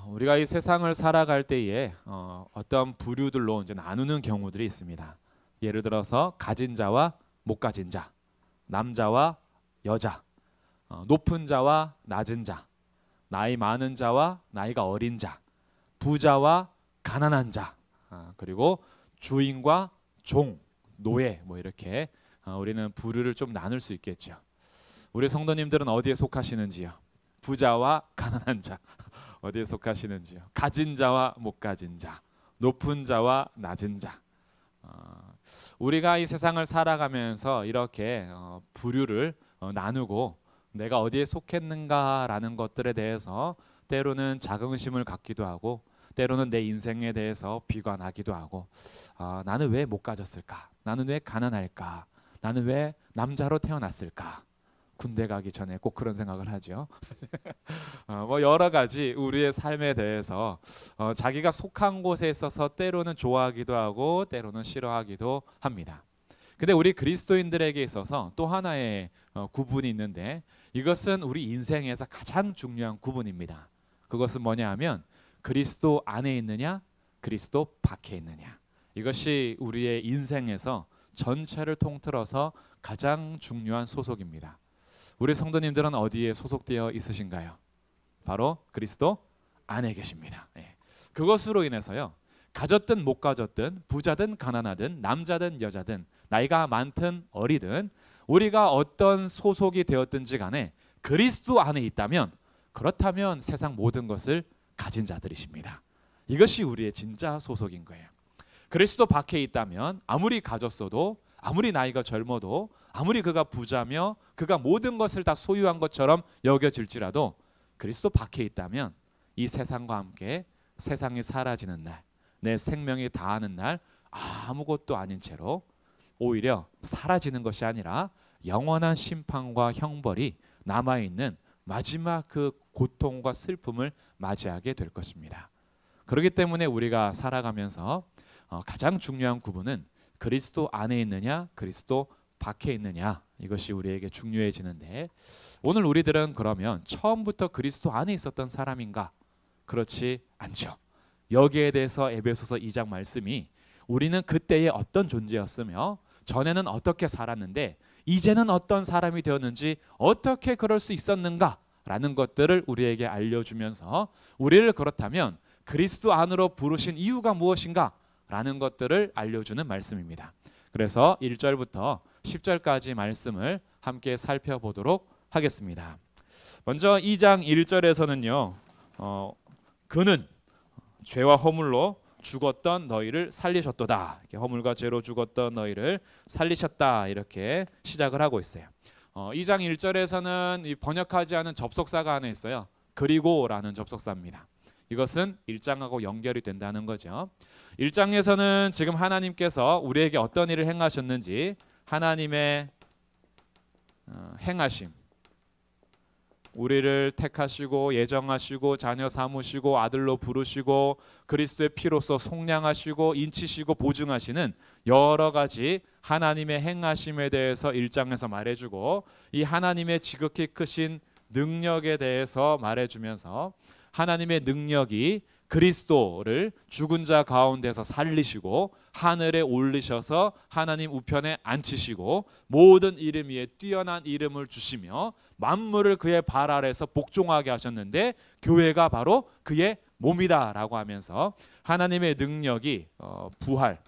우리가 이 세상을 살아갈 때에 어떤 부류들로 이제 나누는 경우들이 있습니다. 예를 들어서 가진 자와 못 가진 자, 남자와 여자, 높은 자와 낮은 자, 나이 많은 자와 나이가 어린 자, 부자와 가난한 자, 그리고 주인과 종, 노예 뭐 이렇게 우리는 부류를 좀 나눌 수 있겠죠. 우리 성도님들은 어디에 속하시는지요? 부자와 가난한 자 어디에 속하시는지요? 가진 자와 못 가진 자, 높은 자와 낮은 자. 우리가 이 세상을 살아가면서 이렇게 부류를 나누고 내가 어디에 속했는가라는 것들에 대해서 때로는 자긍심을 갖기도 하고 때로는 내 인생에 대해서 비관하기도 하고 나는 왜 못 가졌을까? 나는 왜 가난할까? 나는 왜 남자로 태어났을까? 군대 가기 전에 꼭 그런 생각을 하죠. 뭐 여러 가지 우리의 삶에 대해서 자기가 속한 곳에 있어서 때로는 좋아하기도 하고 때로는 싫어하기도 합니다. 근데 우리 그리스도인들에게 있어서 또 하나의 구분이 있는데 이것은 우리 인생에서 가장 중요한 구분입니다. 그것은 뭐냐 하면 그리스도 안에 있느냐 그리스도 밖에 있느냐. 이것이 우리의 인생에서 전체를 통틀어서 가장 중요한 소속입니다. 우리 성도님들은 어디에 소속되어 있으신가요? 바로 그리스도 안에 계십니다. 그것으로 인해서요. 가졌든 못 가졌든 부자든 가난하든 남자든 여자든 나이가 많든 어리든 우리가 어떤 소속이 되었든지 간에 그리스도 안에 있다면 그렇다면 세상 모든 것을 가진 자들이십니다. 이것이 우리의 진짜 소속인 거예요. 그리스도 밖에 있다면 아무리 가졌어도 아무리 나이가 젊어도 아무리 그가 부자며 그가 모든 것을 다 소유한 것처럼 여겨질지라도 그리스도 밖에 있다면 이 세상과 함께 세상이 사라지는 날, 내 생명이 다하는 날 아무것도 아닌 채로 오히려 사라지는 것이 아니라 영원한 심판과 형벌이 남아있는 마지막 그 고통과 슬픔을 맞이하게 될 것입니다. 그렇기 때문에 우리가 살아가면서 가장 중요한 구분은 그리스도 안에 있느냐 그리스도 밖에 있느냐 이것이 우리에게 중요해지는데 오늘 우리들은 그러면 처음부터 그리스도 안에 있었던 사람인가? 그렇지 않죠. 여기에 대해서 에베소서 2장 말씀이 우리는 그때에 어떤 존재였으며 전에는 어떻게 살았는데 이제는 어떤 사람이 되었는지 어떻게 그럴 수 있었는가라는 것들을 우리에게 알려주면서 우리를 그렇다면 그리스도 안으로 부르신 이유가 무엇인가? 라는 것들을 알려주는 말씀입니다. 그래서 1절부터 10절까지 말씀을 함께 살펴보도록 하겠습니다. 먼저 2장 1절에서는요. 그는 죄와 허물로 죽었던 너희를 살리셨도다. 이렇게 허물과 죄로 죽었던 너희를 살리셨다. 이렇게 시작을 하고 있어요. 2장 1절에서는 이 번역하지 않은 접속사가 하나 있어요. 그리고라는 접속사입니다. 이것은 1장하고 연결이 된다는 거죠. 1장에서는 지금 하나님께서 우리에게 어떤 일을 행하셨는지 하나님의 행하심 우리를 택하시고 예정하시고 자녀 삼으시고 아들로 부르시고 그리스도의 피로써 속량하시고 인치시고 보증하시는 여러 가지 하나님의 행하심에 대해서 1장에서 말해주고 이 하나님의 지극히 크신 능력에 대해서 말해주면서 하나님의 능력이 그리스도를 죽은 자 가운데서 살리시고 하늘에 올리셔서 하나님 우편에 앉히시고 모든 이름 위에 뛰어난 이름을 주시며 만물을 그의 발 아래에서 복종하게 하셨는데 교회가 바로 그의 몸이다라고 하면서 하나님의 능력이 부활,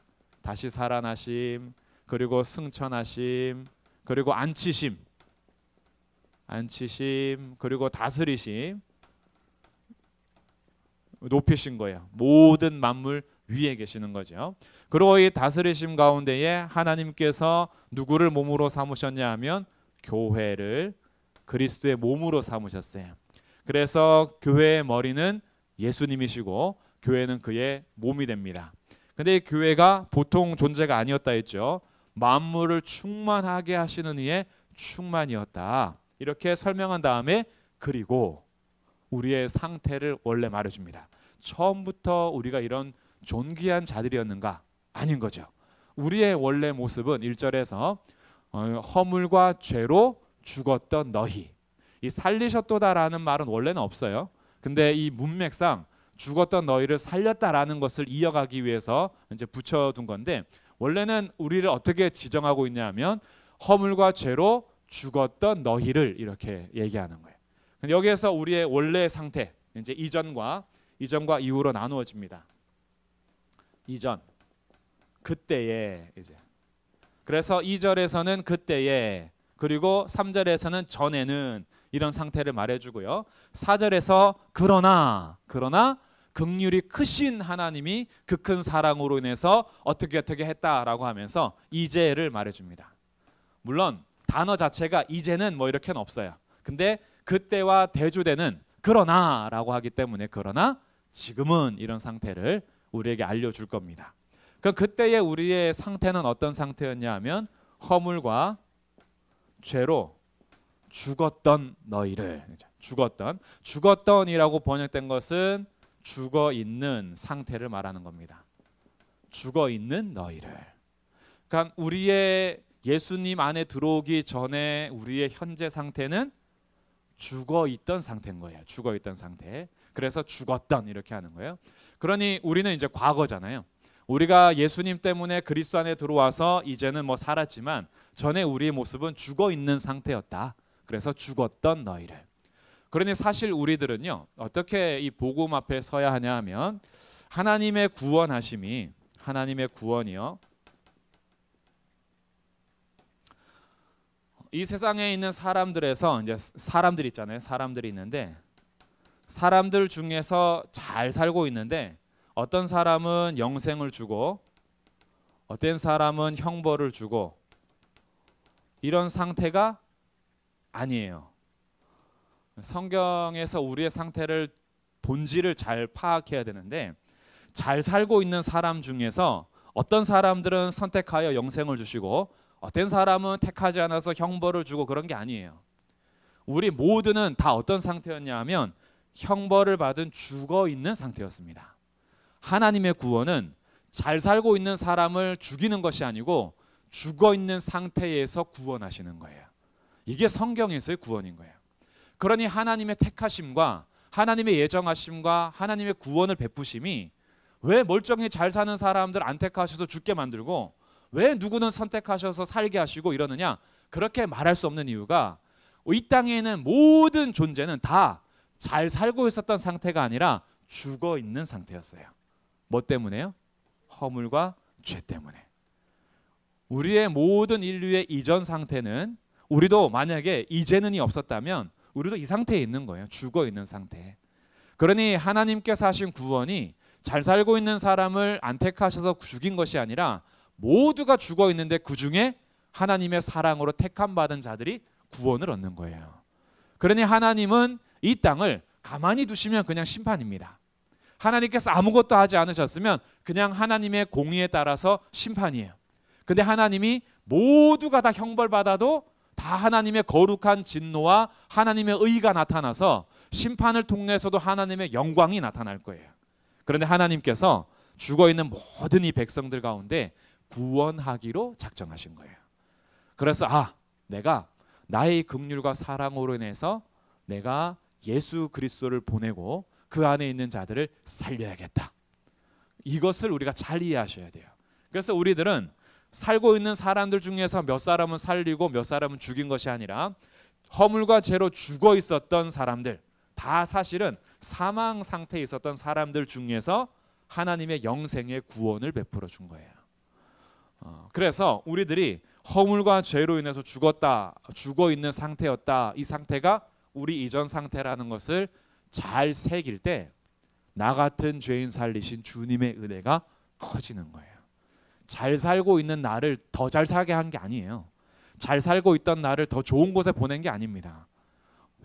다시 살아나심, 그리고 승천하심, 그리고 앉히심, 그리고 다스리심 높이신 거예요. 모든 만물 위에 계시는 거죠. 그리고 이 다스리심 가운데에 하나님께서 누구를 몸으로 삼으셨냐 하면 교회를 그리스도의 몸으로 삼으셨어요. 그래서 교회의 머리는 예수님이시고 교회는 그의 몸이 됩니다. 근데 이 교회가 보통 존재가 아니었다 했죠. 만물을 충만하게 하시는 이의 충만이었다. 이렇게 설명한 다음에 그리고 우리의 상태를 원래 말해줍니다. 처음부터 우리가 이런 존귀한 자들이었는가? 아닌 거죠. 우리의 원래 모습은 1절에서 허물과 죄로 죽었던 너희. 이 살리셨도다라는 말은 원래는 없어요. 근데 이 문맥상 죽었던 너희를 살렸다라는 것을 이어가기 위해서 이제 붙여둔 건데, 원래는 우리를 어떻게 지정하고 있냐면 허물과 죄로 죽었던 너희를 이렇게 얘기하는 거예요. 여기에서 우리의 원래 상태, 이제 이전과 이후로 나누어집니다. 이전, 그때에, 이제 그래서 2절에서는 그때에, 그리고 3절에서는 전에는, 이런 상태를 말해주고요. 4절에서 그러나 긍휼이 크신 하나님이 그 큰 사랑으로 인해서 어떻게 했다라고 하면서 이제를 말해줍니다. 물론 단어 자체가 이제는 뭐 이렇게는 없어요. 근데 그때와 대조되는 그러나라고 하기 때문에 그러나 지금은, 이런 상태를 우리에게 알려줄 겁니다. 그럼 그때의 우리의 상태는 어떤 상태였냐 하면 허물과 죄로 죽었던 너희를, 죽었던이라고 번역된 것은 죽어 있는 상태를 말하는 겁니다. 죽어 있는 너희를. 그러니까 우리의 예수님 안에 들어오기 전에 우리의 현재 상태는 죽어 있던 상태인 거예요. 죽어 있던 상태. 그래서 죽었던, 이렇게 하는 거예요. 그러니 우리는 이제 과거잖아요. 우리가 예수님 때문에 그리스도 안에 들어와서 이제는 뭐 살았지만 전에 우리의 모습은 죽어 있는 상태였다. 그래서 죽었던 너희를. 그러니 사실 우리들은요, 어떻게 이 복음 앞에 서야 하냐 하면 하나님의 구원이요, 이 세상에 있는 사람들에서 이제 사람들 있잖아요. 사람들이 있는데 사람들 중에서 잘 살고 있는데 어떤 사람은 영생을 주고 어떤 사람은 형벌을 주고, 이런 상태가 아니에요. 성경에서 우리의 상태를, 본질을 잘 파악해야 되는데, 잘 살고 있는 사람 중에서 어떤 사람들은 선택하여 영생을 주시고 어떤 사람은 택하지 않아서 형벌을 주고, 그런 게 아니에요. 우리 모두는 다 어떤 상태였냐 하면 형벌을 받은 죽어 있는 상태였습니다. 하나님의 구원은 잘 살고 있는 사람을 죽이는 것이 아니고 죽어 있는 상태에서 구원하시는 거예요. 이게 성경에서의 구원인 거예요. 그러니 하나님의 택하심과 하나님의 예정하심과 하나님의 구원을 베푸심이 왜 멀쩡히 잘 사는 사람들 안 택하셔서 죽게 만들고 왜 누구는 선택하셔서 살게 하시고 이러느냐, 그렇게 말할 수 없는 이유가 이 땅에 있는 모든 존재는 다 잘 살고 있었던 상태가 아니라 죽어 있는 상태였어요. 뭐 때문에요? 허물과 죄 때문에. 우리의 모든 인류의 이전 상태는, 우리도 만약에 이제는이 없었다면 우리도 이 상태에 있는 거예요. 죽어 있는 상태. 그러니 하나님께서 하신 구원이 잘 살고 있는 사람을 안 택하셔서 죽인 것이 아니라 모두가 죽어 있는데 그 중에 하나님의 사랑으로 택함 받은 자들이 구원을 얻는 거예요. 그러니 하나님은 이 땅을 가만히 두시면 그냥 심판입니다. 하나님께서 아무것도 하지 않으셨으면 그냥 하나님의 공의에 따라서 심판이에요. 근데 하나님이 모두가 다 형벌받아도 다 하나님의 거룩한 진노와 하나님의 의가 나타나서 심판을 통해서도 하나님의 영광이 나타날 거예요. 그런데 하나님께서 죽어있는 모든 이 백성들 가운데 구원하기로 작정하신 거예요. 그래서 내가 나의 긍휼과 사랑으로 인해서 내가 예수 그리스도를 보내고 그 안에 있는 자들을 살려야겠다. 이것을 우리가 잘 이해하셔야 돼요. 그래서 우리들은 살고 있는 사람들 중에서 몇 사람은 살리고 몇 사람은 죽인 것이 아니라 허물과 죄로 죽어 있었던 사람들, 다 사실은 사망 상태에 있었던 사람들 중에서 하나님의 영생의 구원을 베풀어 준 거예요. 그래서 우리들이 허물과 죄로 인해서 죽어 있는 상태였다. 이 상태가 우리 이전 상태라는 것을 잘 새길 때 나 같은 죄인 살리신 주님의 은혜가 커지는 거예요. 잘 살고 있는 나를 더 잘 살게 한 게 아니에요. 잘 살고 있던 나를 더 좋은 곳에 보낸 게 아닙니다.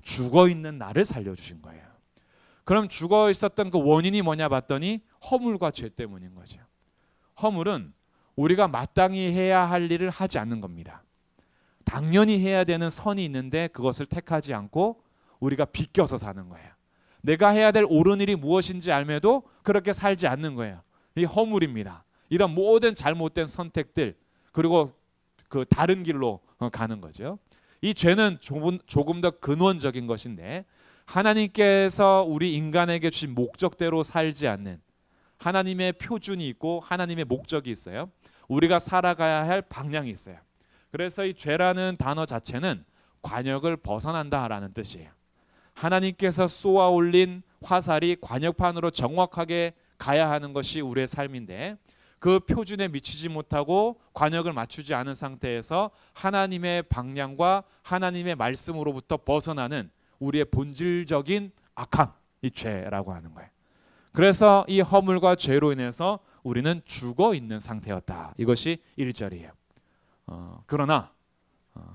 죽어 있는 나를 살려주신 거예요. 그럼 죽어 있었던 그 원인이 뭐냐 봤더니 허물과 죄 때문인 거죠. 허물은 우리가 마땅히 해야 할 일을 하지 않는 겁니다. 당연히 해야 되는 선이 있는데 그것을 택하지 않고 우리가 비껴서 사는 거예요. 내가 해야 될 옳은 일이 무엇인지 알매도 그렇게 살지 않는 거예요. 이 허물입니다. 이런 모든 잘못된 선택들, 그리고 그 다른 길로 가는 거죠. 이 죄는 조금 더 근원적인 것인데, 하나님께서 우리 인간에게 주신 목적대로 살지 않는, 하나님의 표준이 있고 하나님의 목적이 있어요. 우리가 살아가야 할 방향이 있어요. 그래서 이 죄라는 단어 자체는 관역을 벗어난다라는 뜻이에요. 하나님께서 쏘아 올린 화살이 관역판으로 정확하게 가야 하는 것이 우리의 삶인데, 그 표준에 미치지 못하고 관역을 맞추지 않은 상태에서 하나님의 방향과 하나님의 말씀으로부터 벗어나는 우리의 본질적인 악함, 이 죄라고 하는 거예요. 그래서 이 허물과 죄로 인해서 우리는 죽어 있는 상태였다. 이것이 1절이에요. 그러나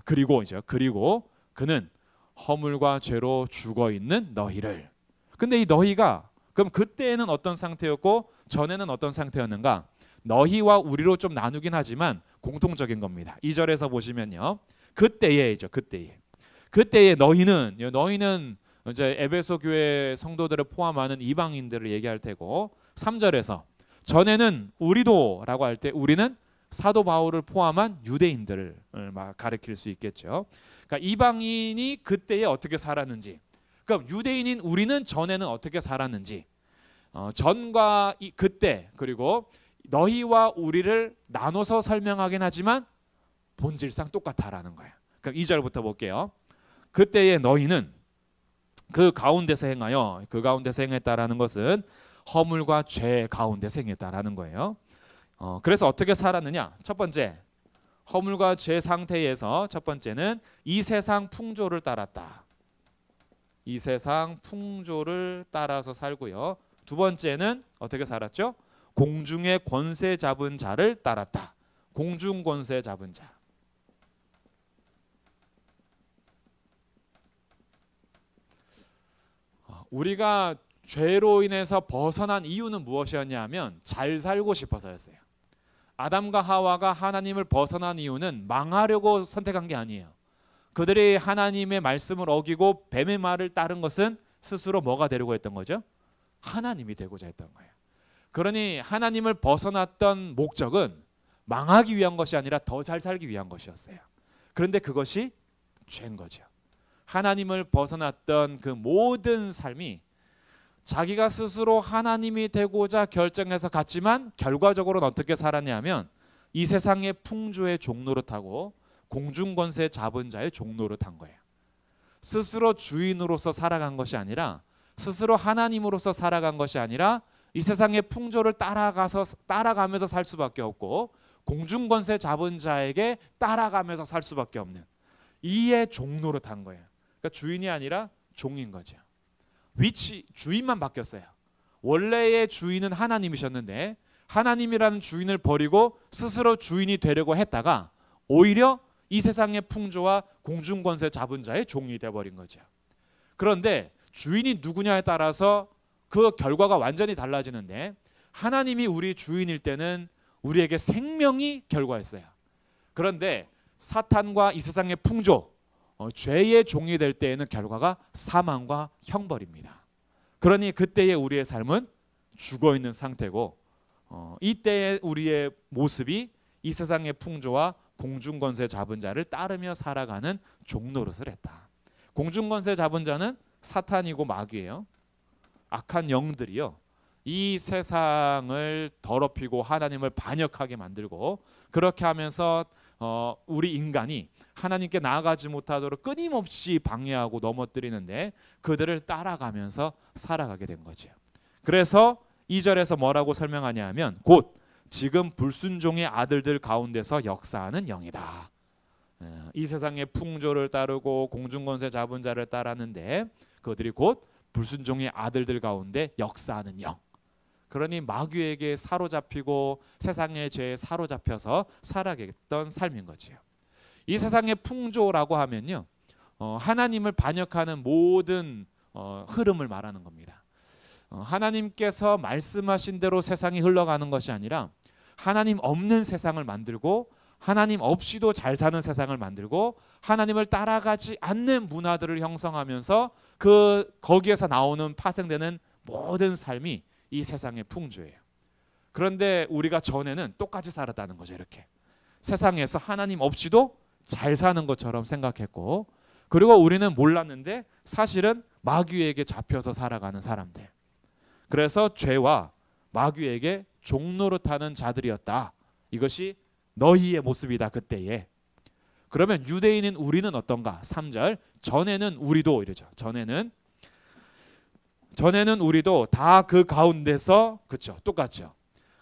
그리고 그는 허물과 죄로 죽어 있는 너희를. 근데 이 너희가 그럼 그때에는 어떤 상태였고 전에는 어떤 상태였는가? 너희와 우리로 좀 나누긴 하지만 공통적인 겁니다. 2절에서 보시면요. 그때에 너희는 이제 에베소 교회 성도들을 포함하는 이방인들을 얘기할 테고, 3절에서 전에는 우리도라고 할 때 우리는 사도 바울을 포함한 유대인들을 가리킬 수 있겠죠. 그러니까 이방인이 그때에 어떻게 살았는지, 그럼 유대인인 우리는 전에는 어떻게 살았는지, 전과 그때, 그리고 너희와 우리를 나눠서 설명하긴 하지만 본질상 똑같다라는 거예요. 그럼 2절부터 볼게요. 그때에 너희는 그 가운데서 행했다라는 것은 허물과 죄 가운데서 행했다라는 거예요. 그래서 어떻게 살았느냐? 첫 번째, 허물과 죄 상태에서 첫 번째는 이 세상 풍조를 따랐다. 이 세상 풍조를 따라서 살고요. 두 번째는 어떻게 살았죠? 공중의 권세 잡은 자를 따랐다. 공중 권세 잡은 자. 우리가 죄로 인해서 벗어난 이유는 무엇이었냐면 잘 살고 싶어서였어요. 아담과 하와가 하나님을 벗어난 이유는 망하려고 선택한 게 아니에요. 그들이 하나님의 말씀을 어기고 뱀의 말을 따른 것은 스스로 뭐가 되려고 했던 거죠? 하나님이 되고자 했던 거예요. 그러니 하나님을 벗어났던 목적은 망하기 위한 것이 아니라 더 잘 살기 위한 것이었어요. 그런데 그것이 죄인 거죠. 하나님을 벗어났던 그 모든 삶이 자기가 스스로 하나님이 되고자 결정해서 갔지만 결과적으로는 어떻게 살았냐면 이 세상의 풍조의 종노릇하고 공중권세 잡은 자의 노릇한 거예요. 스스로 주인으로서 살아간 것이 아니라, 스스로 하나님으로서 살아간 것이 아니라 이 세상의 풍조를 따라가면서 살 수밖에 없고 공중권세 잡은 자에게 따라가면서 살 수밖에 없는 이의 종노릇한 거예요. 그러니까 주인이 아니라 종인 거죠. 주인만 바뀌었어요. 원래의 주인은 하나님이셨는데 하나님이라는 주인을 버리고 스스로 주인이 되려고 했다가 오히려 이 세상의 풍조와 공중권세 잡은 자의 종이 되어버린 거죠. 그런데 주인이 누구냐에 따라서 그 결과가 완전히 달라지는데, 하나님이 우리 주인일 때는 우리에게 생명이 결과였어요. 그런데 사탄과 이 세상의 풍조, 죄의 종이 될 때에는 결과가 사망과 형벌입니다. 그러니 그때의 우리의 삶은 죽어있는 상태고, 이때의 우리의 모습이 이 세상의 풍조와 공중권세 잡은 자를 따르며 살아가는 종노릇을 했다. 공중권세 잡은 자는 사탄이고 마귀예요. 악한 영들이요, 이 세상을 더럽히고 하나님을 반역하게 만들고, 그렇게 하면서 우리 인간이 하나님께 나아가지 못하도록 끊임없이 방해하고 넘어뜨리는데 그들을 따라가면서 살아가게 된 거죠. 그래서 2절에서 뭐라고 설명하냐 하면 곧 지금 불순종의 아들들 가운데서 역사하는 영이다. 이 세상의 풍조를 따르고 공중권세 잡은 자를 따랐는데 그들이 곧 불순종의 아들들 가운데 역사하는 영. 그러니 마귀에게 사로잡히고 세상의 죄에 사로잡혀서 살아가던 삶인 거지요. 이 세상의 풍조라고 하면요, 하나님을 반역하는 모든 흐름을 말하는 겁니다. 하나님께서 말씀하신 대로 세상이 흘러가는 것이 아니라 하나님 없는 세상을 만들고 하나님 없이도 잘 사는 세상을 만들고 하나님을 따라가지 않는 문화들을 형성하면서 거기에서 나오는 파생되는 모든 삶이 이 세상의 풍조예요. 그런데 우리가 전에는 똑같이 살았다는 거죠. 이렇게 세상에서 하나님 없이도 잘 사는 것처럼 생각했고, 그리고 우리는 몰랐는데 사실은 마귀에게 잡혀서 살아가는 사람들. 그래서 죄와 마귀에게 종노릇하는 자들이었다. 이것이 너희의 모습이다 그때에. 그러면 유대인인 우리는 어떤가? 3절 전에는 우리도 이러죠. 전에는 우리도 다 그 가운데서, 그렇죠, 똑같죠.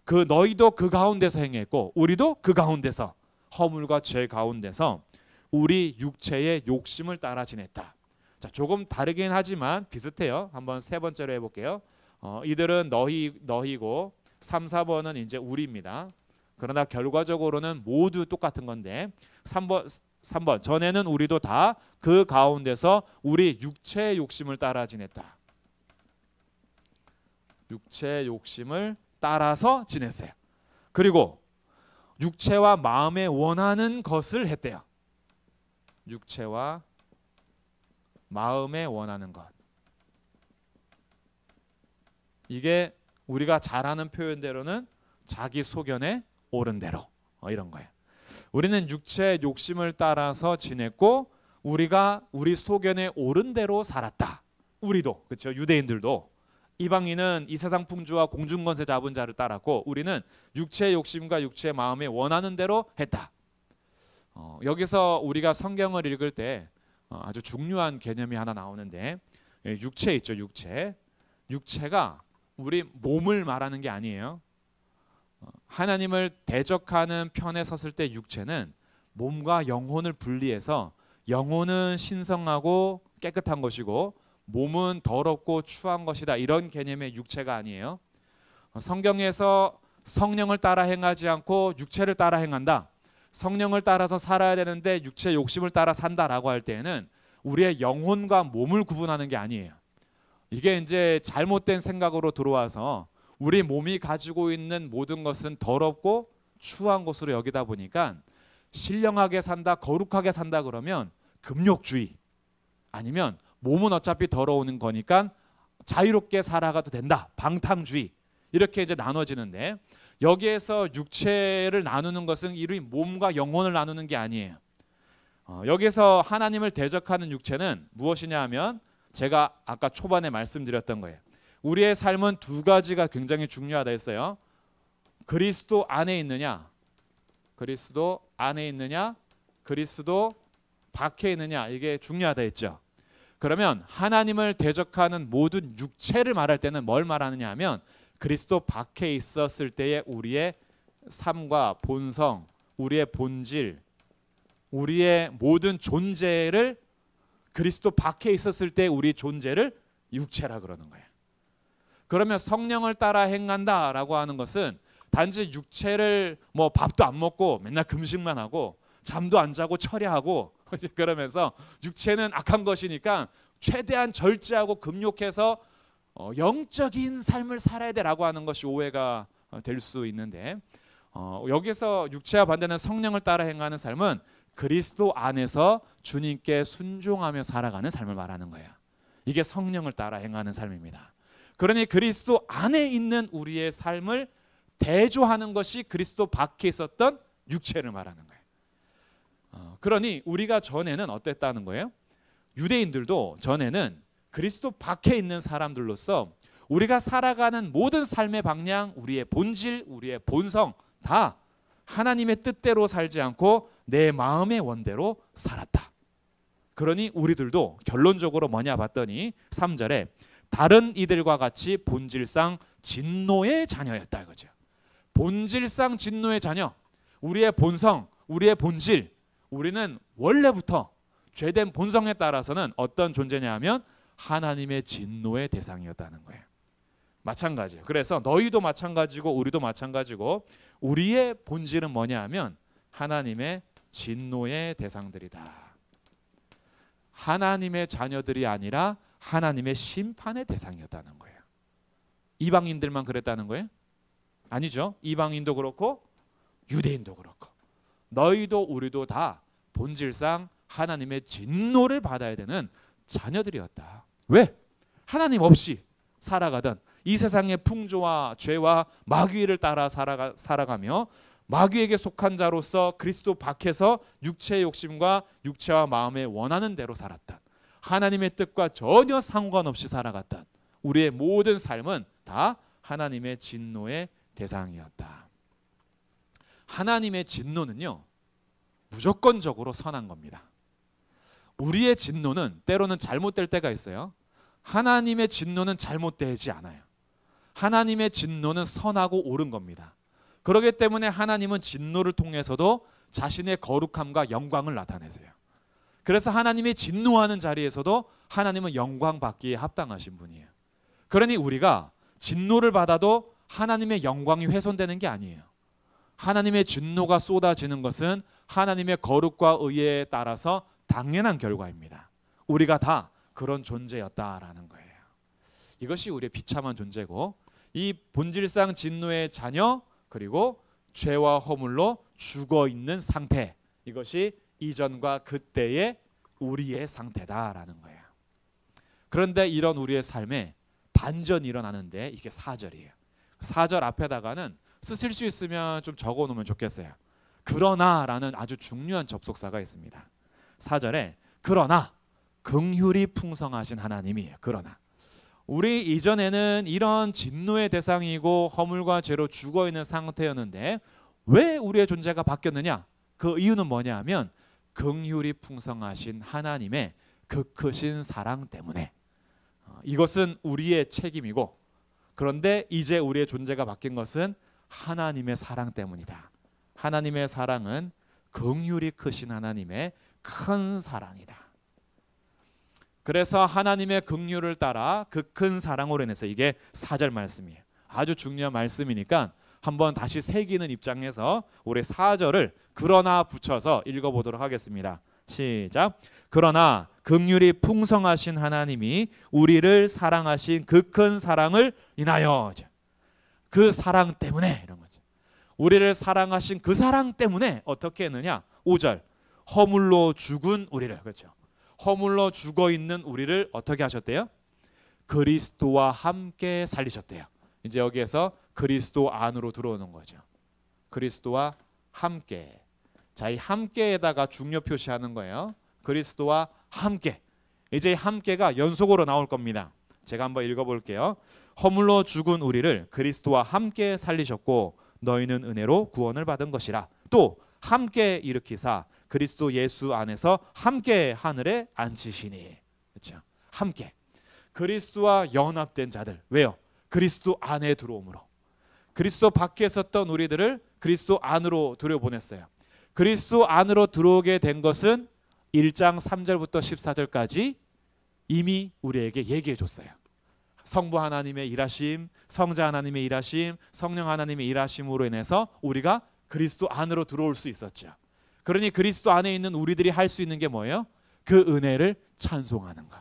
그 너희도 그 가운데서 행했고 우리도 그 가운데서, 허물과 죄 가운데서 우리 육체의 욕심을 따라 지냈다. 자, 조금 다르긴 하지만 비슷해요. 한번 세 번째로 해볼게요. 이들은 너희고 3, 4번은 이제 우리입니다. 그러나 결과적으로는 모두 똑같은 건데 3번 전에는 우리도 다 그 가운데서 우리 육체의 욕심을 따라 지냈다. 육체의 욕심을 따라서 지냈어요. 그리고 육체와 마음에 원하는 것을 했대요. 육체와 마음에 원하는 것. 이게 우리가 잘 아는 표현대로는 자기 소견에 옳은 대로, 이런 거예요. 우리는 육체의 욕심을 따라서 지냈고 우리가 우리 소견에 옳은 대로 살았다. 우리도, 그렇죠? 유대인들도. 이방인은 이 세상 풍조와 공중권세 잡은 자를 따랐고 우리는 육체의 욕심과 육체의 마음에 원하는 대로 했다. 여기서 우리가 성경을 읽을 때 아주 중요한 개념이 하나 나오는데, 육체 있죠, 육체. 육체가 우리 몸을 말하는 게 아니에요. 하나님을 대적하는 편에 섰을 때 육체는 몸과 영혼을 분리해서 영혼은 신성하고 깨끗한 것이고 몸은 더럽고 추한 것이다, 이런 개념의 육체가 아니에요. 성경에서 성령을 따라 행하지 않고 육체를 따라 행한다, 성령을 따라서 살아야 되는데 육체의 욕심을 따라 산다라고 할 때에는 우리의 영혼과 몸을 구분하는 게 아니에요. 이게 이제 잘못된 생각으로 들어와서 우리 몸이 가지고 있는 모든 것은 더럽고 추한 것으로 여기다 보니까 신령하게 산다, 거룩하게 산다 그러면 금욕주의, 아니면 몸은 어차피 더러우는 거니까 자유롭게 살아가도 된다, 방탕주의, 이렇게 이제 나눠지는데, 여기에서 육체를 나누는 것은 이루이 몸과 영혼을 나누는 게 아니에요. 여기서 하나님을 대적하는 육체는 무엇이냐 하면 제가 아까 초반에 말씀드렸던 거예요. 우리의 삶은 두 가지가 굉장히 중요하다 했어요. 그리스도 안에 있느냐, 그리스도 안에 있느냐, 그리스도 밖에 있느냐, 이게 중요하다 했죠. 그러면 하나님을 대적하는 모든 육체를 말할 때는 뭘 말하느냐 하면 그리스도 밖에 있었을 때의 우리의 삶과 본성, 우리의 본질, 우리의 모든 존재를, 그리스도 밖에 있었을 때 우리 존재를 육체라 그러는 거예요. 그러면 성령을 따라 행한다라고 하는 것은 단지 육체를 뭐 밥도 안 먹고 맨날 금식만 하고 잠도 안 자고 철야하고 그러면서 육체는 악한 것이니까 최대한 절제하고 금욕해서 영적인 삶을 살아야 되라고 하는 것이 오해가 될 수 있는데, 여기서 육체와 반대는 성령을 따라 행하는 삶은 그리스도 안에서 주님께 순종하며 살아가는 삶을 말하는 거예요. 이게 성령을 따라 행하는 삶입니다. 그러니 그리스도 안에 있는 우리의 삶을 대조하는 것이 그리스도 밖에 있었던 육체를 말하는 거예요. 그러니 우리가 전에는 어땠다는 거예요? 유대인들도 전에는 그리스도 밖에 있는 사람들로서 우리가 살아가는 모든 삶의 방향, 우리의 본질, 우리의 본성 다 하나님의 뜻대로 살지 않고 내 마음의 원대로 살았다. 그러니 우리들도 결론적으로 뭐냐 봤더니 3절에 다른 이들과 같이 본질상 진노의 자녀였다 이거죠. 본질상 진노의 자녀, 우리의 본성, 우리의 본질, 우리는 원래부터 죄된 본성에 따라서는 어떤 존재냐 하면 하나님의 진노의 대상이었다는 거예요. 마찬가지예요. 그래서 너희도 마찬가지고 우리도 마찬가지고 우리의 본질은 뭐냐 하면 하나님의 진노의 대상들이다. 하나님의 자녀들이 아니라 하나님의 심판의 대상이었다는 거예요. 이방인들만 그랬다는 거예요? 아니죠. 이방인도 그렇고 유대인도 그렇고 너희도 우리도 다 본질상 하나님의 진노를 받아야 되는 자녀들이었다. 왜? 하나님 없이 살아가던 이 세상의 풍조와 죄와 마귀를 따라 살아가며 마귀에게 속한 자로서 그리스도 밖에서 육체의 욕심과 육체와 마음에 원하는 대로 살았던, 하나님의 뜻과 전혀 상관없이 살아갔던 우리의 모든 삶은 다 하나님의 진노의 대상이었다. 하나님의 진노는요, 무조건적으로 선한 겁니다. 우리의 진노는 때로는 잘못될 때가 있어요. 하나님의 진노는 잘못되지 않아요. 하나님의 진노는 선하고 옳은 겁니다. 그렇기 때문에 하나님은 진노를 통해서도 자신의 거룩함과 영광을 나타내세요. 그래서 하나님이 진노하는 자리에서도 하나님은 영광 받기에 합당하신 분이에요. 그러니 우리가 진노를 받아도 하나님의 영광이 훼손되는 게 아니에요. 하나님의 진노가 쏟아지는 것은 하나님의 거룩과 의에 따라서 당연한 결과입니다. 우리가 다 그런 존재였다라는 거예요. 이것이 우리의 비참한 존재고, 이 본질상 진노의 자녀, 그리고 죄와 허물로 죽어있는 상태, 이것이 이전과 그때의 우리의 상태다라는 거예요. 그런데 이런 우리의 삶에 반전이 일어나는데 이게 4절이에요. 4절 앞에다가는 쓰실 수 있으면 좀 적어놓으면 좋겠어요. 그러나라는 아주 중요한 접속사가 있습니다. 4절에 그러나 긍휼이 풍성하신 하나님이에요. 그러나 우리 이전에는 이런 진노의 대상이고 허물과 죄로 죽어있는 상태였는데 왜 우리의 존재가 바뀌었느냐? 그 이유는 뭐냐 하면 긍휼이 풍성하신 하나님의 그 크신 사랑 때문에. 이것은 우리의 책임이고, 그런데 이제 우리의 존재가 바뀐 것은 하나님의 사랑 때문이다. 하나님의 사랑은 긍휼이 크신 하나님의 큰 사랑이다. 그래서 하나님의 긍휼을 따라 그 큰 사랑으로 인해서, 이게 4절 말씀이에요. 아주 중요한 말씀이니까 한번 다시 새기는 입장에서 우리 4절을 그러나 붙여서 읽어보도록 하겠습니다. 시작. 그러나 긍휼이 풍성하신 하나님이 우리를 사랑하신 그 큰 사랑을 인하여, 그 사랑 때문에, 이런 거죠. 우리를 사랑하신 그 사랑 때문에 어떻게 했느냐? 5절. 허물로 죽은 우리를, 그렇죠. 허물로 죽어 있는 우리를 어떻게 하셨대요? 그리스도와 함께 살리셨대요. 이제 여기에서 그리스도 안으로 들어오는 거죠. 그리스도와 함께. 자, 이 함께에다가 중요 표시하는 거예요. 그리스도와 함께. 이제 함께가 연속으로 나올 겁니다. 제가 한번 읽어볼게요. 허물로 죽은 우리를 그리스도와 함께 살리셨고 너희는 은혜로 구원을 받은 것이라. 또 함께 일으키사 그리스도 예수 안에서 함께 하늘에 앉히시니. 그렇죠? 함께. 그리스도와 연합된 자들. 왜요? 그리스도 안에 들어옴으로. 그리스도 밖에 있었던 우리들을 그리스도 안으로 들여보냈어요. 그리스도 안으로 들어오게 된 것은 1장 3절부터 14절까지 이미 우리에게 얘기해 줬어요. 성부 하나님의 일하심, 성자 하나님의 일하심, 성령 하나님의 일하심으로 인해서 우리가 그리스도 안으로 들어올 수 있었죠. 그러니 그리스도 안에 있는 우리들이 할 수 있는 게 뭐예요? 그 은혜를 찬송하는 것.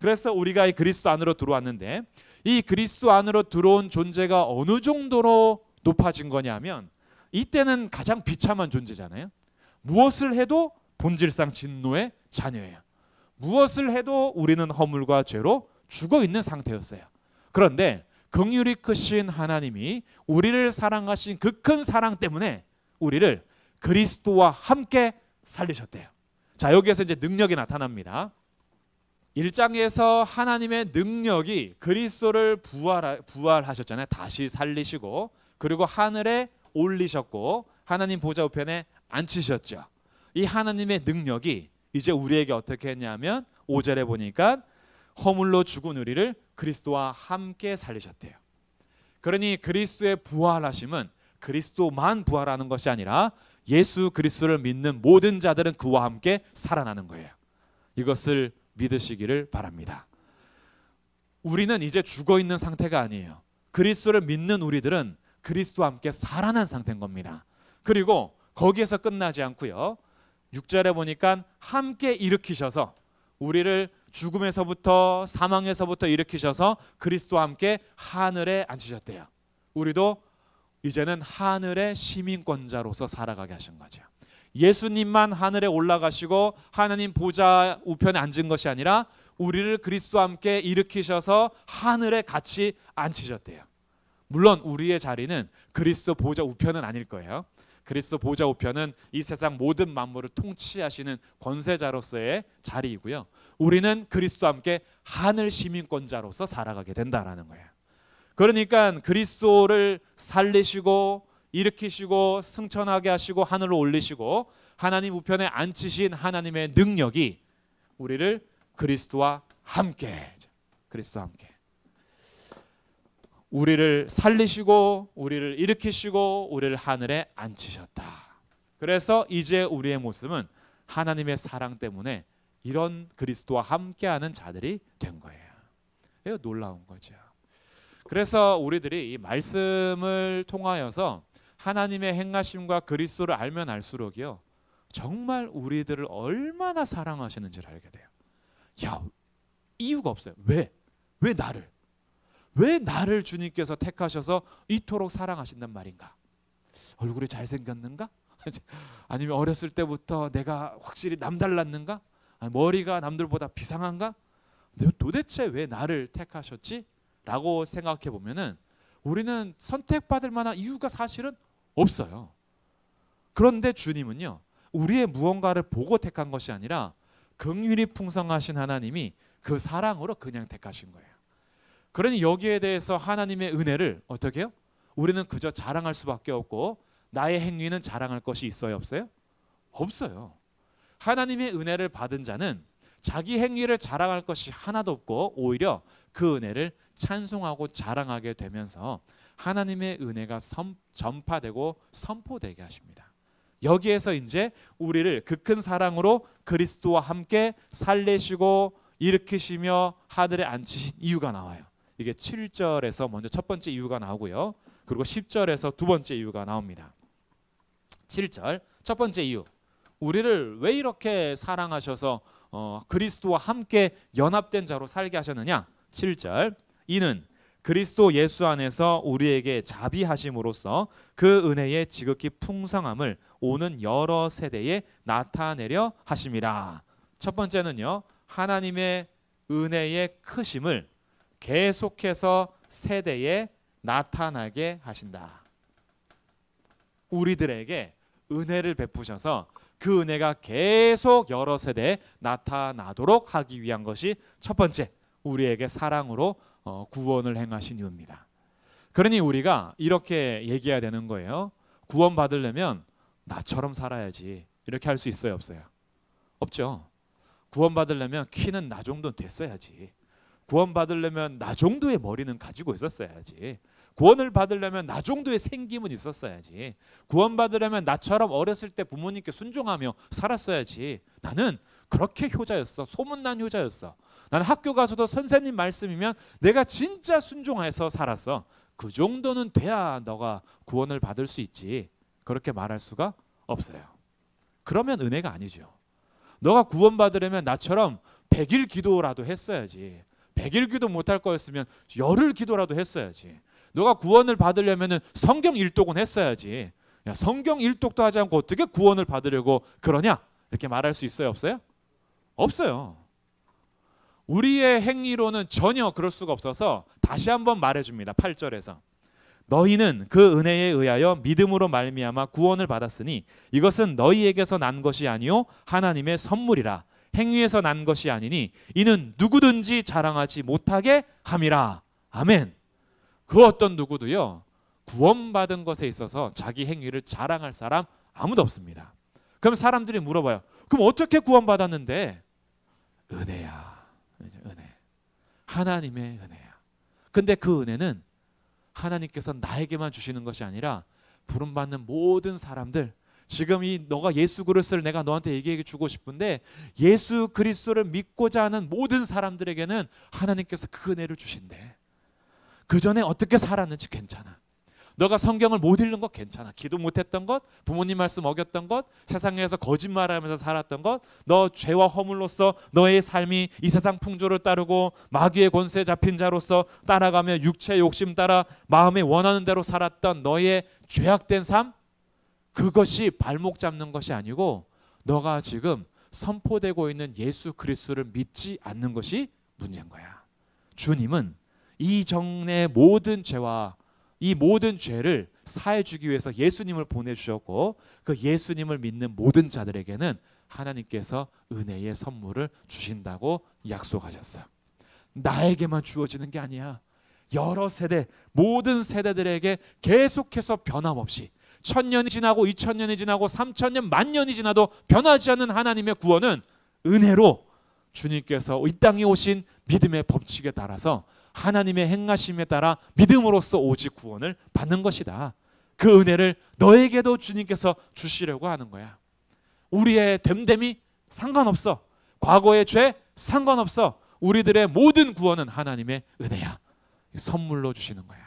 그래서 우리가 이 그리스도 안으로 들어왔는데, 이 그리스도 안으로 들어온 존재가 어느 정도로 높아진 거냐면, 이때는 가장 비참한 존재잖아요. 무엇을 해도 본질상 진노의 자녀예요. 무엇을 해도 우리는 허물과 죄로 죽어 있는 상태였어요. 그런데 긍휼이 크신 하나님이 우리를 사랑하신 그 큰 사랑 때문에 우리를 그리스도와 함께 살리셨대요. 자, 여기에서 이제 능력이 나타납니다. 1장에서 하나님의 능력이 그리스도를 부활하셨잖아요. 다시 살리시고, 그리고 하늘에 올리셨고 하나님 보좌 우편에 앉히셨죠. 이 하나님의 능력이 이제 우리에게 어떻게 했냐면 5절에 보니까 허물로 죽은 우리를 그리스도와 함께 살리셨대요. 그러니 그리스도의 부활하심은 그리스도만 부활하는 것이 아니라 예수 그리스도를 믿는 모든 자들은 그와 함께 살아나는 거예요. 이것을 믿으시기를 바랍니다. 우리는 이제 죽어 있는 상태가 아니에요. 그리스도를 믿는 우리들은 그리스도와 함께 살아난 상태인 겁니다. 그리고 거기에서 끝나지 않고요. 6절에 보니까 함께 일으키셔서 우리를 죽음에서부터 사망에서부터 일으키셔서 그리스도와 함께 하늘에 앉히셨대요. 우리도 이제는 하늘의 시민권자로서 살아가게 하신 거죠. 예수님만 하늘에 올라가시고 하나님 보좌 우편에 앉은 것이 아니라 우리를 그리스도와 함께 일으키셔서 하늘에 같이 앉히셨대요. 물론 우리의 자리는 그리스도 보좌 우편은 아닐 거예요. 그리스도 보좌 우편은 이 세상 모든 만물을 통치하시는 권세자로서의 자리이고요. 우리는 그리스도와 함께 하늘 시민권자로서 살아가게 된다라는 거예요. 그러니까 그리스도를 살리시고 일으키시고 승천하게 하시고 하늘로 올리시고 하나님 우편에 앉히신 하나님의 능력이 우리를 그리스도와 함께 우리를 살리시고 우리를 일으키시고 우리를 하늘에 앉히셨다. 그래서 이제 우리의 모습은 하나님의 사랑 때문에 이런 그리스도와 함께하는 자들이 된 거예요. 이거 놀라운 거죠. 그래서 우리들이 이 말씀을 통하여서 하나님의 행하심과 그리스도를 알면 알수록이요, 정말 우리들을 얼마나 사랑하시는지를 알게 돼요. 야, 이유가 없어요. 왜 나를 주님께서 택하셔서 이토록 사랑하신단 말인가? 얼굴이 잘생겼는가? 아니면 어렸을 때부터 내가 확실히 남달랐는가? 머리가 남들보다 비상한가? 도대체 왜 나를 택하셨지? 라고 생각해 보면은 우리는 선택받을 만한 이유가 사실은 없어요. 그런데 주님은요, 우리의 무언가를 보고 택한 것이 아니라 긍휼이 풍성하신 하나님이 그 사랑으로 그냥 택하신 거예요. 그러니 여기에 대해서 하나님의 은혜를 어떻게 해요? 우리는 그저 자랑할 수밖에 없고 나의 행위는 자랑할 것이 있어요, 없어요? 없어요. 하나님의 은혜를 받은 자는 자기 행위를 자랑할 것이 하나도 없고 오히려 그 은혜를 찬송하고 자랑하게 되면서 하나님의 은혜가 전파되고 선포되게 하십니다. 여기에서 이제 우리를 그 큰 사랑으로 그리스도와 함께 살리시고 일으키시며 하늘에 앉히신 이유가 나와요. 이게 7절에서 먼저 첫 번째 이유가 나오고요. 그리고 10절에서 두 번째 이유가 나옵니다. 7절 첫 번째 이유, 우리를 왜 이렇게 사랑하셔서 그리스도와 함께 연합된 자로 살게 하셨느냐. 7절, 이는 그리스도 예수 안에서 우리에게 자비하심으로써 그 은혜의 지극히 풍성함을 오는 여러 세대에 나타내려 하심이라. 첫 번째는요, 하나님의 은혜의 크심을 계속해서 세대에 나타나게 하신다. 우리들에게 은혜를 베푸셔서 그 은혜가 계속 여러 세대에 나타나도록 하기 위한 것이 첫 번째, 우리에게 사랑으로 구원을 행하신 이유입니다. 그러니 우리가 이렇게 얘기해야 되는 거예요. 구원 받으려면 나처럼 살아야지. 이렇게 할 수 있어요, 없어요? 없죠. 구원 받으려면 키는 나 정도 됐어야지. 구원 받으려면 나 정도의 머리는 가지고 있었어야지. 구원을 받으려면 나 정도의 생김은 있었어야지. 구원 받으려면 나처럼 어렸을 때 부모님께 순종하며 살았어야지. 나는 그렇게 효자였어. 소문난 효자였어. 나는 학교 가서도 선생님 말씀이면 내가 진짜 순종해서 살았어. 그 정도는 돼야 너가 구원을 받을 수 있지. 그렇게 말할 수가 없어요. 그러면 은혜가 아니죠. 너가 구원 받으려면 나처럼 100일 기도라도 했어야지. 100일 기도 못할 거였으면 열흘 기도라도 했어야지. 너가 구원을 받으려면 성경 일독은 했어야지. 야, 성경 일독도 하지 않고 어떻게 구원을 받으려고 그러냐? 이렇게 말할 수 있어요, 없어요? 없어요. 우리의 행위로는 전혀 그럴 수가 없어서 다시 한번 말해줍니다. 8절에서 너희는 그 은혜에 의하여 믿음으로 말미암아 구원을 받았으니 이것은 너희에게서 난 것이 아니요 하나님의 선물이라. 행위에서 난 것이 아니니 이는 누구든지 자랑하지 못하게 함이라. 아멘. 그 어떤 누구도요, 구원받은 것에 있어서 자기 행위를 자랑할 사람 아무도 없습니다. 그럼 사람들이 물어봐요. 그럼 어떻게 구원받았는데? 은혜야. 은혜. 하나님의 은혜야. 근데 그 은혜는 하나님께서 나에게만 주시는 것이 아니라 부름받는 모든 사람들, 지금 이 너가 예수 그리스도를 내가 너한테 얘기해 주고 싶은데 예수 그리스도를 믿고자 하는 모든 사람들에게는 하나님께서 그 은혜를 주신대. 그 전에 어떻게 살았는지 괜찮아. 너가 성경을 못 읽는 것 괜찮아. 기도 못했던 것, 부모님 말씀 어겼던 것, 세상에서 거짓말하면서 살았던 것, 너 죄와 허물로서 너의 삶이 이 세상 풍조를 따르고 마귀의 권세에 잡힌 자로서 따라가며 육체의 욕심 따라 마음에 원하는 대로 살았던 너의 죄악된 삶, 그것이 발목 잡는 것이 아니고 너가 지금 선포되고 있는 예수 그리스도를 믿지 않는 것이 문제인 거야. 주님은 이 정의 모든 죄와 이 모든 죄를 사해 주기 위해서 예수님을 보내주셨고 그 예수님을 믿는 모든 자들에게는 하나님께서 은혜의 선물을 주신다고 약속하셨어요. 나에게만 주어지는 게 아니야. 여러 세대, 모든 세대들에게 계속해서 변함없이 1000년이 지나고 2000년이 지나고 3000년, 만년이 지나도 변하지 않는 하나님의 구원은 은혜로 주님께서 이 땅에 오신 믿음의 법칙에 따라서 하나님의 행하심에 따라 믿음으로써 오직 구원을 받는 것이다. 그 은혜를 너에게도 주님께서 주시려고 하는 거야. 우리의 됨됨이 상관없어. 과거의 죄 상관없어. 우리들의 모든 구원은 하나님의 은혜야. 선물로 주시는 거야.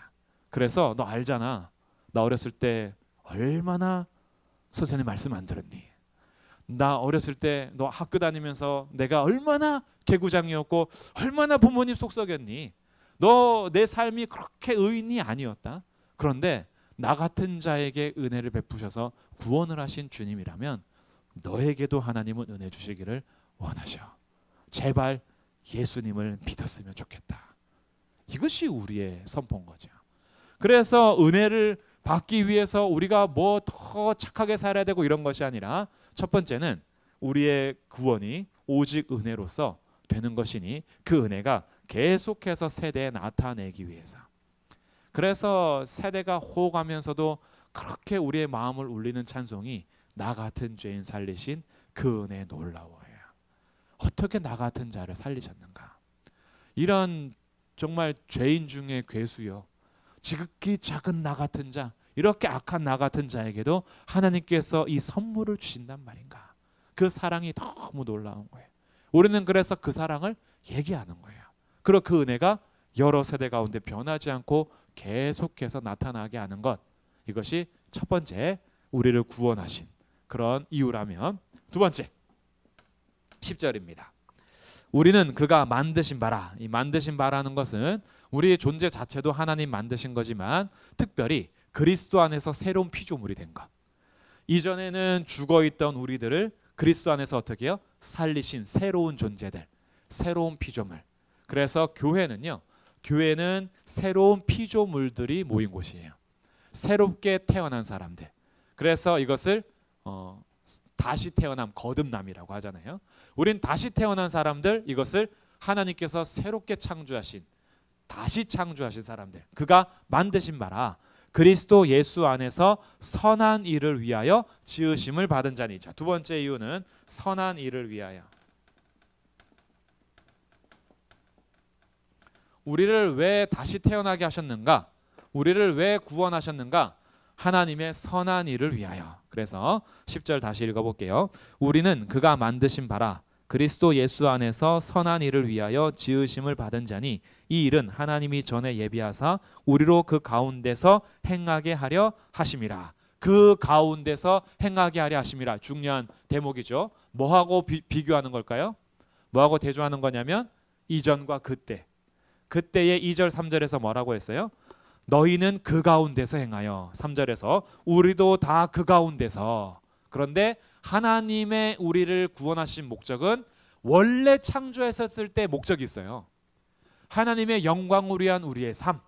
그래서 너 알잖아. 나 어렸을 때 얼마나 선생님 말씀 안 들었니? 나 어렸을 때 너 학교 다니면서 내가 얼마나 개구장이었고 얼마나 부모님 속 썩였니? 너 내 삶이 그렇게 의인이 아니었다. 그런데 나 같은 자에게 은혜를 베푸셔서 구원을 하신 주님이라면 너에게도 하나님은 은혜 주시기를 원하셔. 제발 예수님을 믿었으면 좋겠다. 이것이 우리의 선포인 거죠. 그래서 은혜를 받기 위해서 우리가 뭐 더 착하게 살아야 되고 이런 것이 아니라 첫 번째는 우리의 구원이 오직 은혜로서 되는 것이니 그 은혜가 계속해서 세대에 나타내기 위해서. 그래서 세대가 호흡하면서도 그렇게 우리의 마음을 울리는 찬송이 나 같은 죄인 살리신 그 은혜 놀라워요. 어떻게 나 같은 자를 살리셨는가. 이런 정말 죄인 중에 괴수요. 지극히 작은 나 같은 자, 이렇게 악한 나 같은 자에게도 하나님께서 이 선물을 주신단 말인가. 그 사랑이 너무 놀라운 거예요. 우리는 그래서 그 사랑을 얘기하는 거예요. 그리고 그 은혜가 여러 세대 가운데 변하지 않고 계속해서 나타나게 하는 것. 이것이 첫 번째 우리를 구원하신 그런 이유라면, 두 번째 10절입니다. 우리는 그가 만드신 바라. 이 만드신 바라는 것은 우리의 존재 자체도 하나님 만드신 거지만 특별히 그리스도 안에서 새로운 피조물이 된 것. 이전에는 죽어있던 우리들을 그리스도 안에서 어떻게 해요? 살리신 새로운 존재들, 새로운 피조물. 그래서 교회는요, 교회는 새로운 피조물들이 모인 곳이에요. 새롭게 태어난 사람들. 그래서 이것을 다시 태어남, 거듭남이라고 하잖아요. 우린 다시 태어난 사람들, 이것을 하나님께서 새롭게 창조하신, 다시 창조하신 사람들, 그가 만드신 바라. 그리스도 예수 안에서 선한 일을 위하여 지으심을 받은 자니. 자, 두 번째 이유는 선한 일을 위하여. 우리를 왜 다시 태어나게 하셨는가? 우리를 왜 구원하셨는가? 하나님의 선한 일을 위하여. 그래서 10절 다시 읽어볼게요. 우리는 그가 만드신 바라 그리스도 예수 안에서 선한 일을 위하여 지으심을 받은 자니 이 일은 하나님이 전에 예비하사 우리로 그 가운데서 행하게 하려 하심이라. 그 가운데서 행하게 하려 하심이라. 중요한 대목이죠. 뭐하고 비교하는 걸까요? 뭐하고 대조하는 거냐면 이전과 그때. 그때의 2절 3절에서 뭐라고 했어요? 너희는 그 가운데서 행하여. 3절에서 우리도 다 그 가운데서. 그런데 하나님의 우리를 구원하신 목적은 원래 창조했었을 때 목적이 있어요. 하나님의 영광을 위한 우리의 삶,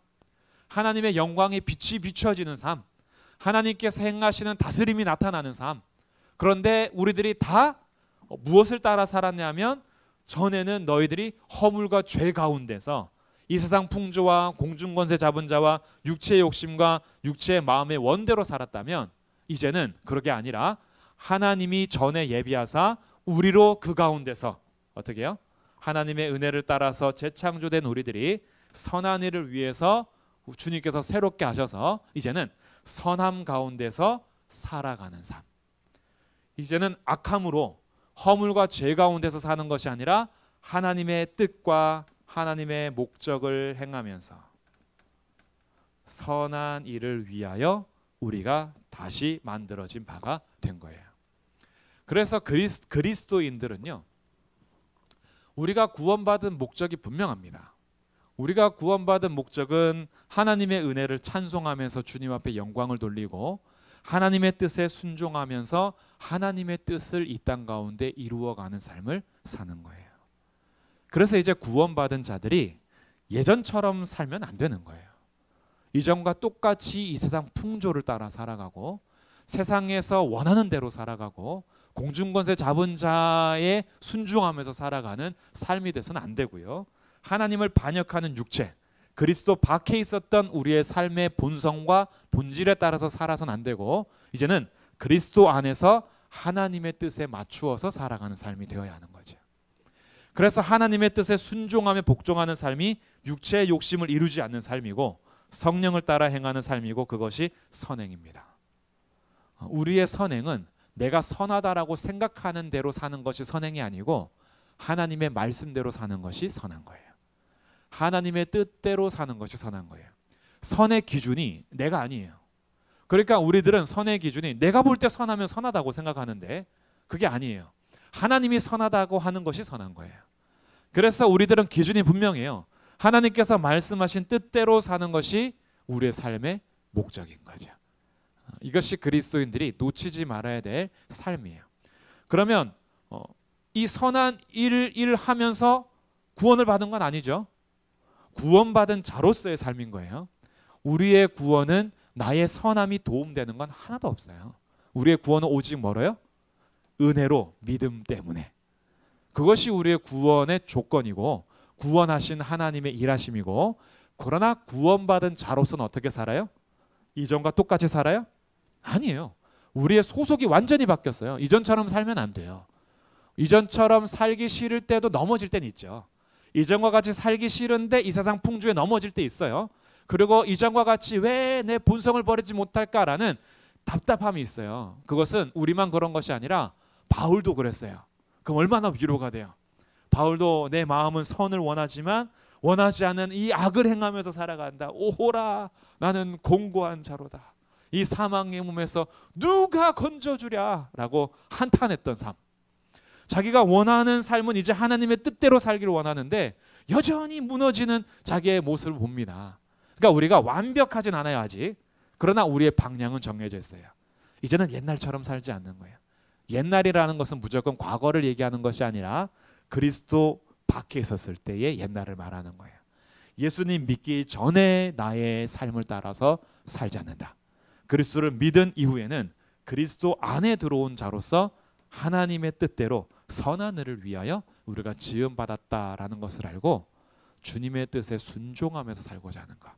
하나님의 영광의 빛이 비춰지는 삶, 하나님께서 행하시는 다스림이 나타나는 삶. 그런데 우리들이 다 무엇을 따라 살았냐면 전에는 너희들이 허물과 죄 가운데서 이 세상 풍조와 공중권세 잡은 자와 육체의 욕심과 육체의 마음의 원대로 살았다면 이제는 그렇게 아니라 하나님이 전에 예비하사 우리로 그 가운데서 어떻게 해요? 하나님의 은혜를 따라서 재창조된 우리들이 선한 일을 위해서 주님께서 새롭게 하셔서 이제는 선함 가운데서 살아가는 삶. 이제는 악함으로 허물과 죄 가운데서 사는 것이 아니라 하나님의 뜻과 하나님의 목적을 행하면서 선한 일을 위하여 우리가 다시 만들어진 바가 된 거예요. 그래서 그리스도인들은요, 우리가 구원받은 목적이 분명합니다. 우리가 구원받은 목적은 하나님의 은혜를 찬송하면서 주님 앞에 영광을 돌리고 하나님의 뜻에 순종하면서 하나님의 뜻을 이 땅 가운데 이루어가는 삶을 사는 거예요. 그래서 이제 구원받은 자들이 예전처럼 살면 안 되는 거예요. 이전과 똑같이 이 세상 풍조를 따라 살아가고 세상에서 원하는 대로 살아가고 공중권세 잡은 자에 순종하면서 살아가는 삶이 돼서는 안 되고요. 하나님을 반역하는 육체, 그리스도 밖에 있었던 우리의 삶의 본성과 본질에 따라서 살아서는 안 되고 이제는 그리스도 안에서 하나님의 뜻에 맞추어서 살아가는 삶이 되어야 하는 거죠. 그래서 하나님의 뜻에 순종하며 복종하는 삶이 육체의 욕심을 이루지 않는 삶이고 성령을 따라 행하는 삶이고 그것이 선행입니다. 우리의 선행은 내가 선하다라고 생각하는 대로 사는 것이 선행이 아니고 하나님의 말씀대로 사는 것이 선한 거예요. 하나님의 뜻대로 사는 것이 선한 거예요. 선의 기준이 내가 아니에요. 그러니까 우리들은 선의 기준이 내가 볼 때 선하면 선하다고 생각하는데 그게 아니에요. 하나님이 선하다고 하는 것이 선한 거예요. 그래서 우리들은 기준이 분명해요. 하나님께서 말씀하신 뜻대로 사는 것이 우리의 삶의 목적인 거죠. 이것이 그리스도인들이 놓치지 말아야 될 삶이에요. 그러면 이 선한 일을 하면서 구원을 받은 건 아니죠. 구원받은 자로서의 삶인 거예요. 우리의 구원은 나의 선함이 도움되는 건 하나도 없어요. 우리의 구원은 오직 뭐래요? 은혜로 믿음 때문에. 그것이 우리의 구원의 조건이고 구원하신 하나님의 일하심이고 그러나 구원받은 자로서는 어떻게 살아요? 이전과 똑같이 살아요? 아니에요. 우리의 소속이 완전히 바뀌었어요. 이전처럼 살면 안 돼요. 이전처럼 살기 싫을 때도 넘어질 때는 있죠. 이전과 같이 살기 싫은데 이 세상 풍조에 넘어질 때 있어요. 그리고 이전과 같이 왜 내 본성을 버리지 못할까라는 답답함이 있어요. 그것은 우리만 그런 것이 아니라 바울도 그랬어요. 그럼 얼마나 위로가 돼요. 바울도 내 마음은 선을 원하지만 원하지 않는 이 악을 행하면서 살아간다. 오호라 나는 공고한 자로다. 이 사망의 몸에서 누가 건져주랴 라고 한탄했던 삶. 자기가 원하는 삶은 이제 하나님의 뜻대로 살기를 원하는데 여전히 무너지는 자기의 모습을 봅니다. 그러니까 우리가 완벽하진 않아요 아직. 그러나 우리의 방향은 정해져 있어요. 이제는 옛날처럼 살지 않는 거예요. 옛날이라는 것은 무조건 과거를 얘기하는 것이 아니라 그리스도 밖에 있었을 때의 옛날을 말하는 거예요. 예수님 믿기 전에 나의 삶을 따라서 살지 않는다. 그리스도를 믿은 이후에는 그리스도 안에 들어온 자로서 하나님의 뜻대로 선한 일을 위하여 우리가 지음받았다라는 것을 알고 주님의 뜻에 순종하면서 살고자 하는 것.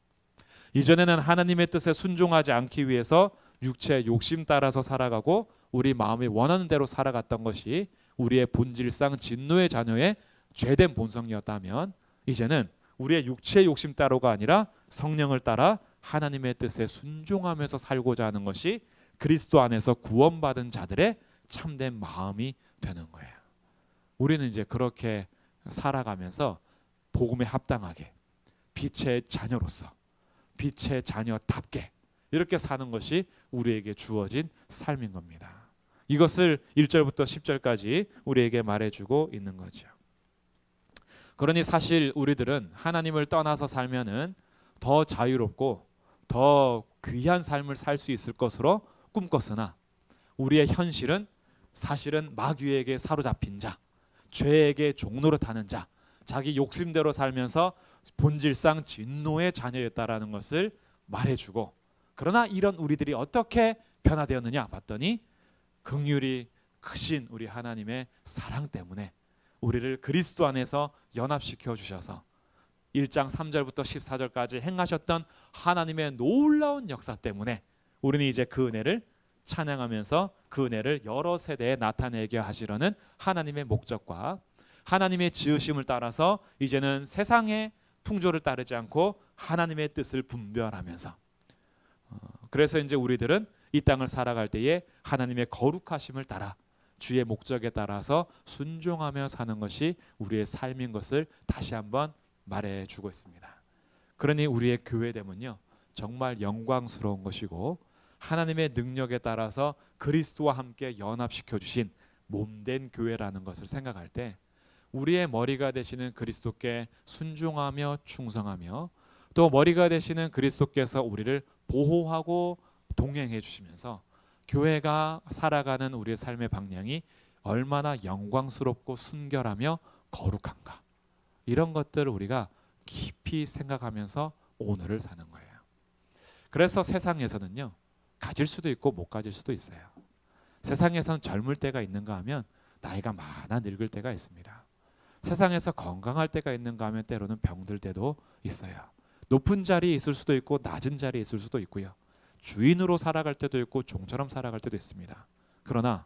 이전에는 하나님의 뜻에 순종하지 않기 위해서 육체의 욕심 따라서 살아가고 우리 마음이 원하는 대로 살아갔던 것이 우리의 본질상 진노의 자녀의 죄된 본성이었다면 이제는 우리의 육체의 욕심 따로가 아니라 성령을 따라 하나님의 뜻에 순종하면서 살고자 하는 것이 그리스도 안에서 구원받은 자들의 참된 마음이 되는 거예요. 우리는 이제 그렇게 살아가면서 복음에 합당하게 빛의 자녀로서 빛의 자녀답게 이렇게 사는 것이 우리에게 주어진 삶인 겁니다. 이것을 1절부터 10절까지 우리에게 말해주고 있는 거죠. 그러니 사실 우리들은 하나님을 떠나서 살면은 더 자유롭고 더 귀한 삶을 살 수 있을 것으로 꿈꿨으나 우리의 현실은 사실은 마귀에게 사로잡힌 자, 죄에게 종노릇하는 자, 자기 욕심대로 살면서 본질상 진노의 자녀였다라는 것을 말해주고 그러나 이런 우리들이 어떻게 변화되었느냐 봤더니 긍휼이 크신 우리 하나님의 사랑 때문에 우리를 그리스도 안에서 연합시켜 주셔서 1장 3절부터 14절까지 행하셨던 하나님의 놀라운 역사 때문에 우리는 이제 그 은혜를 찬양하면서 그 은혜를 여러 세대에 나타내게 하시려는 하나님의 목적과 하나님의 지으심을 따라서 이제는 세상의 풍조를 따르지 않고 하나님의 뜻을 분별하면서 그래서 이제 우리들은 이 땅을 살아갈 때에 하나님의 거룩하심을 따라 주의 목적에 따라서 순종하며 사는 것이 우리의 삶인 것을 다시 한번 말해주고 있습니다. 그러니 우리의 교회됨은요 정말 영광스러운 것이고 하나님의 능력에 따라서 그리스도와 함께 연합시켜 주신 몸된 교회라는 것을 생각할 때 우리의 머리가 되시는 그리스도께 순종하며 충성하며 또 머리가 되시는 그리스도께서 우리를 보호하고 동행해 주시면서 교회가 살아가는 우리의 삶의 방향이 얼마나 영광스럽고 순결하며 거룩한가 이런 것들을 우리가 깊이 생각하면서 오늘을 사는 거예요. 그래서 세상에서는요, 가질 수도 있고 못 가질 수도 있어요. 세상에서는 젊을 때가 있는가 하면 나이가 많아 늙을 때가 있습니다. 세상에서 건강할 때가 있는가 하면 때로는 병들 때도 있어요. 높은 자리에 있을 수도 있고 낮은 자리에 있을 수도 있고요. 주인으로 살아갈 때도 있고 종처럼 살아갈 때도 있습니다. 그러나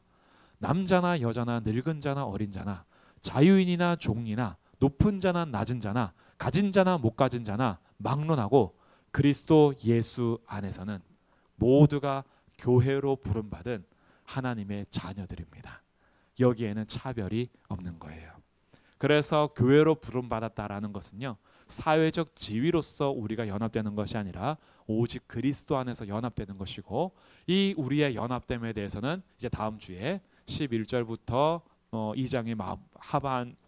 남자나 여자나 늙은 자나 어린 자나 자유인이나 종이나 높은 자나 낮은 자나 가진 자나 못 가진 자나 막론하고 그리스도 예수 안에서는 모두가 교회로 부름받은 하나님의 자녀들입니다. 여기에는 차별이 없는 거예요. 그래서 교회로 부름받았다라는 것은요, 사회적 지위로서 우리가 연합되는 것이 아니라 오직 그리스도 안에서 연합되는 것이고, 이 우리의 연합됨에 대해서는 이제 다음 주에 11절부터 2장의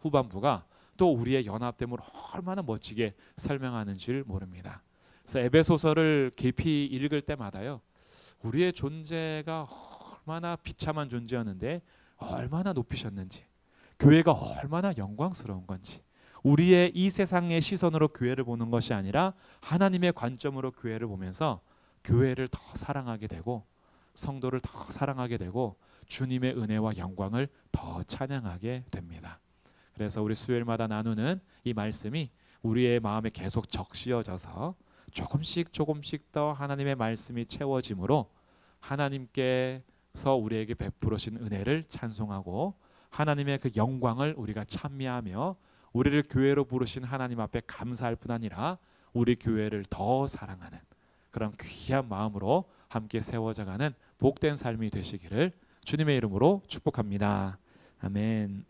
후반부가 또 우리의 연합됨을 얼마나 멋지게 설명하는 줄 모릅니다. 그래서 에베소서를 깊이 읽을 때마다요, 우리의 존재가 얼마나 비참한 존재였는데 얼마나 높이셨는지, 교회가 얼마나 영광스러운 건지, 우리의 이 세상의 시선으로 교회를 보는 것이 아니라 하나님의 관점으로 교회를 보면서 교회를 더 사랑하게 되고 성도를 더 사랑하게 되고 주님의 은혜와 영광을 더 찬양하게 됩니다. 그래서 우리 수요일마다 나누는 이 말씀이 우리의 마음에 계속 적시어져서 조금씩 더 하나님의 말씀이 채워짐으로 하나님께서 우리에게 베풀으신 은혜를 찬송하고 하나님의 그 영광을 우리가 찬미하며 우리를 교회로 부르신 하나님 앞에 감사할 뿐 아니라 우리 교회를 더 사랑하는 그런 귀한 마음으로 함께 세워져가는 복된 삶이 되시기를 주님의 이름으로 축복합니다. 아멘.